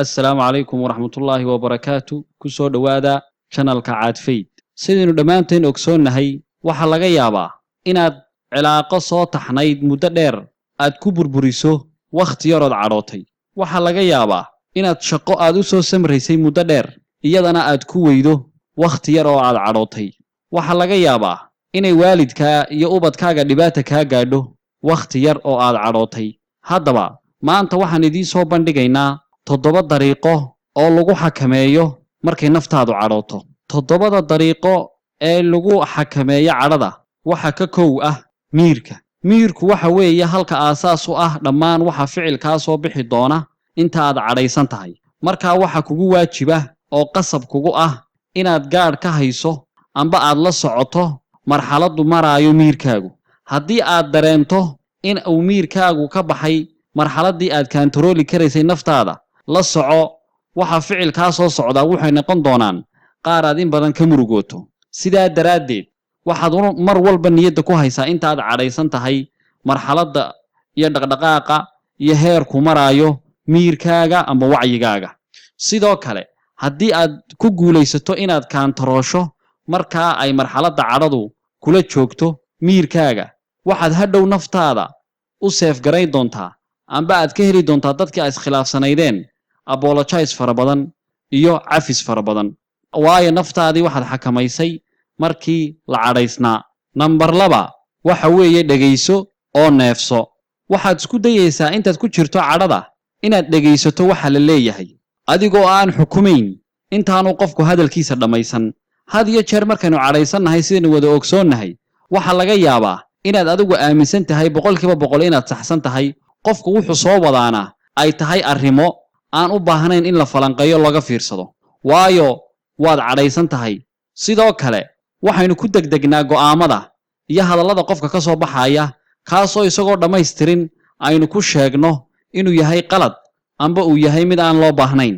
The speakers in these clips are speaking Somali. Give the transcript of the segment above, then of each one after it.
السلام عليكم ورحمة الله وبركاته كسو دوادا channel عاد فيد سيدنا دمانتين أكسون نهي وحلقة يابا إناد علاقة صوت حنايد مددير أد كبر بريسو وقت يرد عروتي وحلقة يابا إناد شقو أدوسو سمريسي مددير إيادنا أد كويدو وقت يرد عروتي وحلقة يابا إني والدكا يؤبدكا دباتكا قادو وقت يرد عروتي هادبا ما أنت وحن دي سو بندقينا toddoba dariiqo oo lagu xakameeyo markay naftaadu cadhooto toddobada dariiqo ee lagu xakameeyo cadhada waxa ka koow ah miirku waxa weeye halka aasaas u ah dhammaan waxa ficilka soo bixi doona inta aad cadhaysan tahay marka waxa kugu waajiba oo qasab kugu ah inaad gaar ka hayso amba aad la socoto marxaladdu maraayo miirkaagu haddii aad dareento in uu miirkaagu ka baxay marxaladdii aad kantarooli karaysay naftaada la soco waxa ficilka soo socda waxay noqon doonaan qaar aad in badan ka murugooto sidaa daraadeed waxaad mar walba niyadda ku haysaa inta aad cadhaysan tahay marxaladda iyo dhaqdhaqaaqa iyo heerku maraayo miirkaaga ama wacyigaaga sidoo kale haddii aad ku guulaysato inaad kaantaroosho markaa ay marxaladda cadhadu kula joogto miirkaaga waxaad hadhow naftaada u seef garayn doontaa amba aad ka heli doontaa dadkii ay iskhilaafsanaydeen apologize fara badan iyo cafis fara badan waayo naftaadii waxaad xakamaysay markii la cadhaysnaa number 2 waxa weeye dhageyso oo neefso waxaad isku dayaysaa intaad ku jirto cadhada inaad dhageysato waxa la leeyahay adigoo aan xukumayn intaanu qofku hadalkiisa dhamaysan had iyo jeer markaynu cadhaysanahay sidaynu wada ogsoonnahay waxa laga yaabaa inaad adigu aaminsan tahay 100% inaad saxsan tahay qofku wuxuu soo wadaana ay tahay arrimo aan u baahnayn in la falanqeeyo laga fiirsado waayo waad cadhaysan tahay sidoo kale waxaynu ku degdegnaa go'aamada iyo hadallada qofka ka soo baxaya kaasoo isagoo dhammaystirin aynu ku sheegno inuu yahay qalad amba uu yahay mid aan loo baahnayn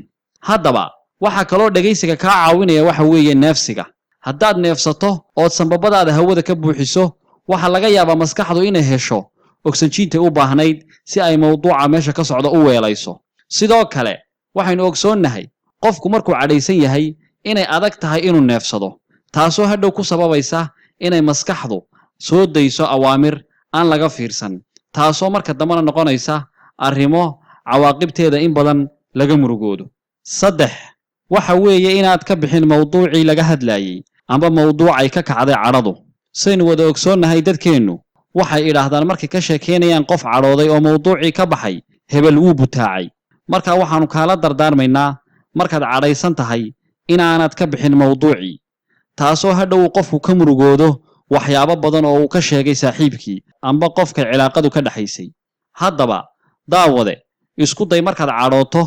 haddaba waxa kaloo dhageysiga ka caawinaya waxa weeye neefsiga haddaad neefsato oo sanbabadaada hawada ka buuxiso waxa laga yaabaa maskaxdu inay hesho oksijiinta u baahnayd si ay mowduuca meesha ka socdo u weelayso sidoo kale waxaynu ogsoonnahay qofku markuu cadhaysan yahay inay adag tahay inuu neefsado taasoo hadhow ku sababaysa inay maskaxdu soo dayso awaamir aan laga fiirsan taasoo marka dambana noqonaysa arrimo cawaaqibteeda in badan laga murugoodo 3 waxa weeye inaad ka bixin mowduucii laga hadlayay amba mowduucay ka kacday cadhadu saynu wada ogsoonnahay dadkeennu waxay idhaahdaan markay ka sheekeynayaan qof cadhooday oo mowduucii ka baxay hebel wuu butaacay marka waxaanu kaala dardaarmaynaa markaad cadhaysan tahay inaanad ka bixin mowduucii taasoo hadhow qofku ka murugoodo waxyaabo badan oo uu ka sheegay saaxiibkii amba qofka cilaaqadu ka dhaxaysay haddaba daawade isku day markaad cadhooto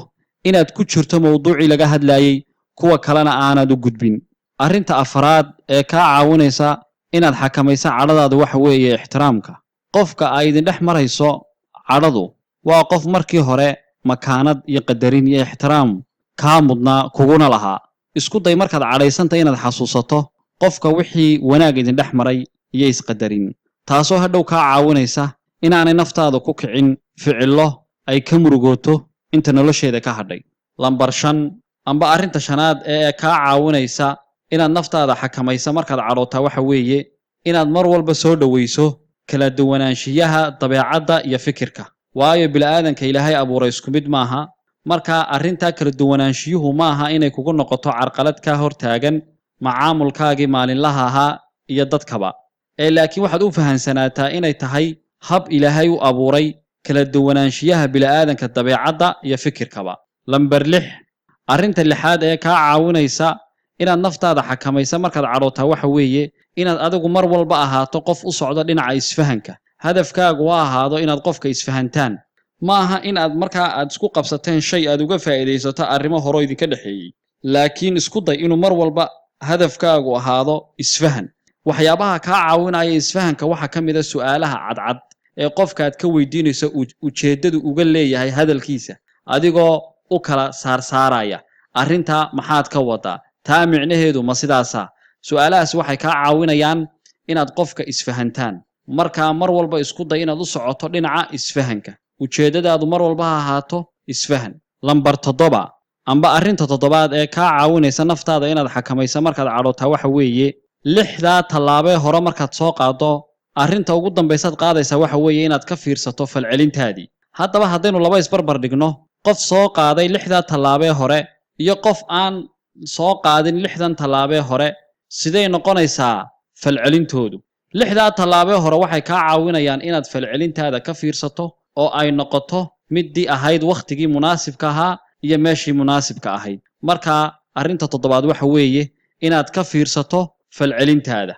inaad ku jirto mowduucii laga hadlayay kuwa kalena aanad u gudbin arrinta afraad ee ka caawinaysa inaad xakamayso cadhadaadu waxa weeye ixtiraamka qofka ay idin dhex marayso cadhadu waa qof markii hore makaanad iyo qadarin iyo ixtiraam ka mudnaa kuguna lahaa isku day markaad cadhaysanta inaad xasuusato qofka wixii wanaag idin dhex maray iyo isqadarin taasoo hadhow ka caawinaysa inaanay naftaada ku kicin ficillo ay ka murugooto inta nolosheeda ka hadhay lambar 5 amba arrinta shanaad ee ka caawinaysa inaad naftaada xakamayso markaad cadhootaa waxa weeye inaad mar walba soo dhaweyso kala duwanaanshiyaha dabeecadda iyo fikirka waayo bilaadanka ilaahay abuuray isku mid maaha marka arrinta kala duwanaanshiyuhu maaha inay kugu noqoto carqalad ka hortaagan macaamulkaagii maalinlaha ahaa iyo dadkaba laakiin waxaad u fahansanaataa inay tahay hab ilaahay u abuuray kala duwanaanshiyaha bilaadanka dabeecadda iyo fikirkaba lambar 6 arrinta 6aad ee ka caawinaysa inaad naftaada xakamayso markaad cadhootaa waxa weeye inaad adigu mar walba ahaato qof u socdo dhinaca isfahanka hadafkaagu waa ahaado inaad qofka isfahantaan maaha inaad markaa aad isku qabsateen shay aad uga faa'iideysato arrimo hore idinka dhaxeeyay laakiin isku day inuu mar walba hadafkaagu ahaado isfahan waxyaabaha ka caawinaya isfahanka waxa kamid ah su'aalaha cadcad ee qofka aad ka weydiinayso ujeedadu uga leeyahay hadalkiisa adigoo u kala saaraya arrinta maxaad ka wadaa taa micnaheedu ma sidaasa su'aalahaas waxay ka caawinayaan inaad qofka isfahantaan marka mar walba isku day inaad u socoto dhinaca isfahanka ujeedadaadu mar walba ha ahaato isfahan lambar 7 amba arrinta toddobaad ee kaa caawinaysa naftaada inaad xakamayso markaad cadhootaa waxa weeye lixdaa tallaabee hore markaad soo qaado arrinta ugu dambaysaad qaadaysa waxa weeye inaad ka fiirsato falcelintaadii haddaba haddaynu laba isbarbar dhigno qof soo qaaday lixdaa tallaabee hore iyo qof aan soo qaadin lixdan tallaabee hore siday noqonaysaa falcelintoodu lixdaa tallaabee hore waxay kaa caawinayaan inaad falcelintaada ka fiirsato oo ay noqoto middii ahayd wakhtigii munaasibka ahaa iyo meeshii munaasibka ahayd marka arrinta toddobaad waxa weeye inaad ka fiirsato falcelintaada